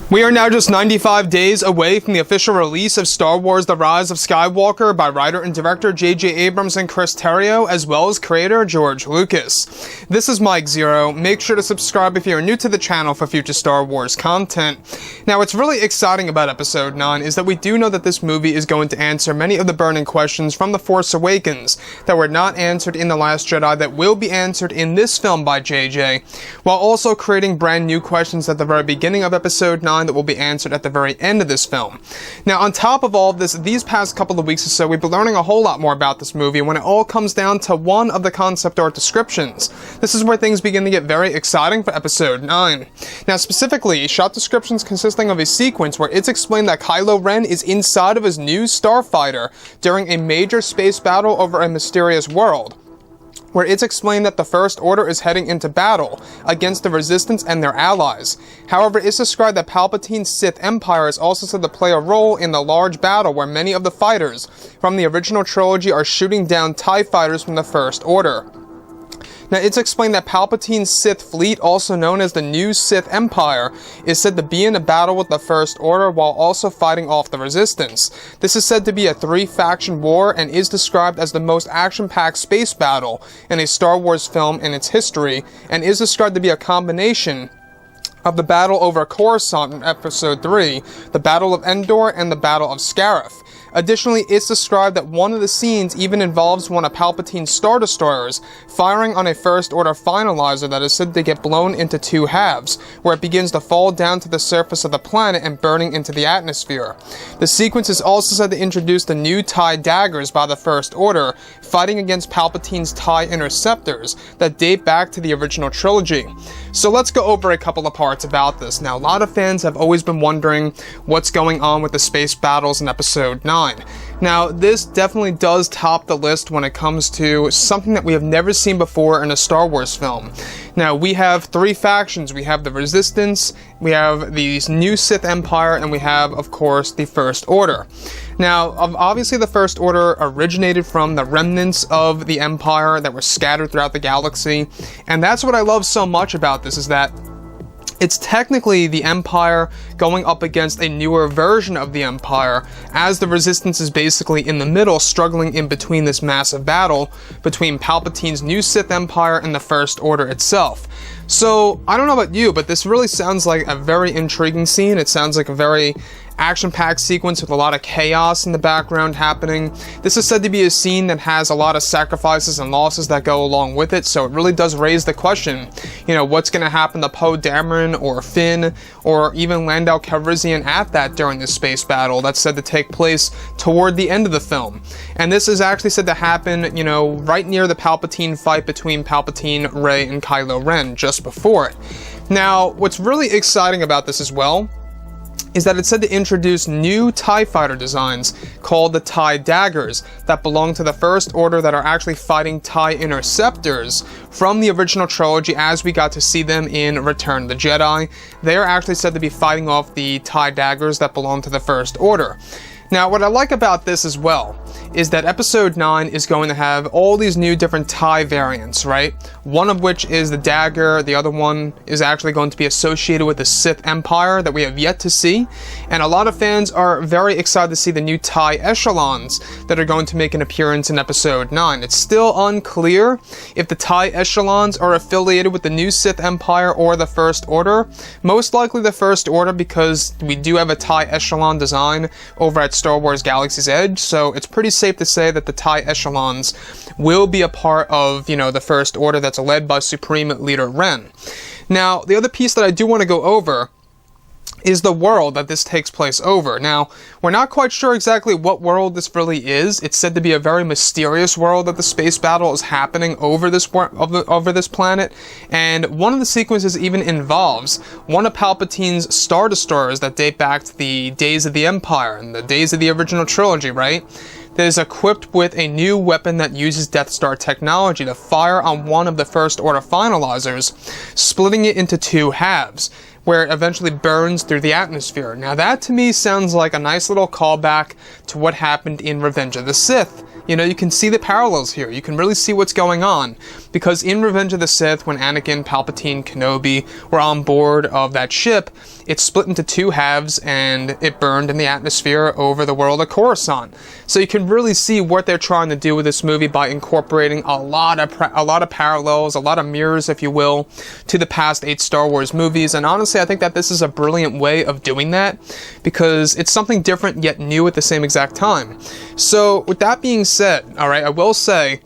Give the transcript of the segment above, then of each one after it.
We are now just 95 days away from the official release of Star Wars The Rise of Skywalker by writer and director J.J. Abrams and Chris Terrio, as well as creator George Lucas. This is Mike Zero. Make sure to subscribe if you're new to the channel for future Star Wars content. Now, what's really exciting about Episode 9 is that we do know that this movie is going to answer many of the burning questions from The Force Awakens that were not answered in The Last Jedi that will be answered in this film by J.J., while also creating brand new questions at the very beginning of Episode 9 that will be answered at the very end of this film. Now, on top of all of this, these past couple of weeks or so, we've been learning a whole lot more about this movie when it all comes down to one of the concept art descriptions. This is where things begin to get very exciting for Episode 9. Now, specifically, shot descriptions consisting of a sequence where it's explained that Kylo Ren is inside of his new starfighter during a major space battle over a mysterious world, where it's explained that the First Order is heading into battle against the Resistance and their allies. However, it's described that Palpatine's Sith Empire is also said to play a role in the large battle where many of the fighters from the original trilogy are shooting down TIE fighters from the First Order. Now, it's explained that Palpatine's Sith fleet, also known as the New Sith Empire, is said to be in a battle with the First Order while also fighting off the Resistance. This is said to be a three-faction war and is described as the most action-packed space battle in a Star Wars film in its history, and is described to be a combination of the battle over Coruscant in Episode 3, the Battle of Endor, and the Battle of Scarif. Additionally, it's described that one of the scenes even involves one of Palpatine's Star Destroyers firing on a First Order finalizer that is said to get blown into two halves, where it begins to fall down to the surface of the planet and burning into the atmosphere. The sequence is also said to introduce the new TIE daggers by the First Order, fighting against Palpatine's TIE interceptors that date back to the original trilogy. So let's go over a couple of parts about this. Now, a lot of fans have always been wondering what's going on with the space battles in Episode 9. Now, this definitely does top the list when it comes to something that we have never seen before in a Star Wars film. Now, we have three factions. We have the Resistance, we have the New Sith Empire, and we have, of course, the First Order. Now, obviously the First Order originated from the remnants of the Empire that were scattered throughout the galaxy, and that's what I love so much about this, is that it's technically the Empire going up against a newer version of the Empire, as the Resistance is basically in the middle, struggling in between this massive battle between Palpatine's New Sith Empire and the First Order itself. So, I don't know about you, but this really sounds like a very intriguing scene. It sounds like a very action-packed sequence with a lot of chaos in the background happening. This is said to be a scene that has a lot of sacrifices and losses that go along with it, so it really does raise the question, you know, what's going to happen to Poe Dameron or Finn or even Lando Calrissian at that during this space battle that's said to take place toward the end of the film. And this is actually said to happen, you know, right near the Palpatine fight between Palpatine, Rey, and Kylo Ren, just before it. Now, what's really exciting about this as well is that it's said to introduce new TIE fighter designs called the TIE daggers that belong to the First Order that are actually fighting TIE interceptors from the original trilogy as we got to see them in Return of the Jedi. They are actually said to be fighting off the TIE daggers that belong to the First Order. Now, what I like about this as well is that Episode 9 is going to have all these new different TIE variants, right? One of which is the dagger, the other one is actually going to be associated with the Sith Empire that we have yet to see, and a lot of fans are very excited to see the new TIE echelons that are going to make an appearance in Episode 9. It's still unclear if the TIE echelons are affiliated with the new Sith Empire or the First Order. Most likely the First Order, because we do have a TIE echelon design over at Star Wars Galaxy's Edge, so it's pretty safe to say that the TIE echelons will be a part of, you know, the First Order that's led by Supreme Leader Ren. Now, the other piece that I do want to go over is the world that this takes place over. Now, we're not quite sure exactly what world this really is. It's said to be a very mysterious world that the space battle is happening over this planet, and one of the sequences even involves one of Palpatine's Star Destroyers that date back to the days of the Empire and the days of the original trilogy, right? That is equipped with a new weapon that uses Death Star technology to fire on one of the First Order finalizers, splitting it into two halves, where it eventually burns through the atmosphere. Now that to me sounds like a nice little callback to what happened in Revenge of the Sith. You know, you can see the parallels here. You can really see what's going on. Because in Revenge of the Sith, when Anakin, Palpatine, Kenobi were on board of that ship, it split into two halves and it burned in the atmosphere over the world of Coruscant. So you can really see what they're trying to do with this movie by incorporating a lot of parallels, a lot of mirrors, if you will, to the past 8 Star Wars movies. And honestly, I think that this is a brilliant way of doing that because it's something different yet new at the same exact time. So with that being said, alright, I will say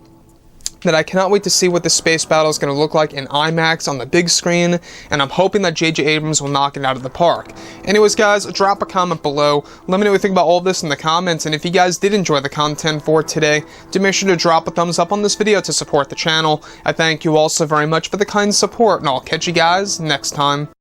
that I cannot wait to see what the space battle is going to look like in IMAX on the big screen, and I'm hoping that J.J. Abrams will knock it out of the park. Anyways, guys, drop a comment below. Let me know what you think about all of this in the comments, and if you guys did enjoy the content for today, do make sure to drop a thumbs up on this video to support the channel. I thank you all so very much for the kind support, and I'll catch you guys next time.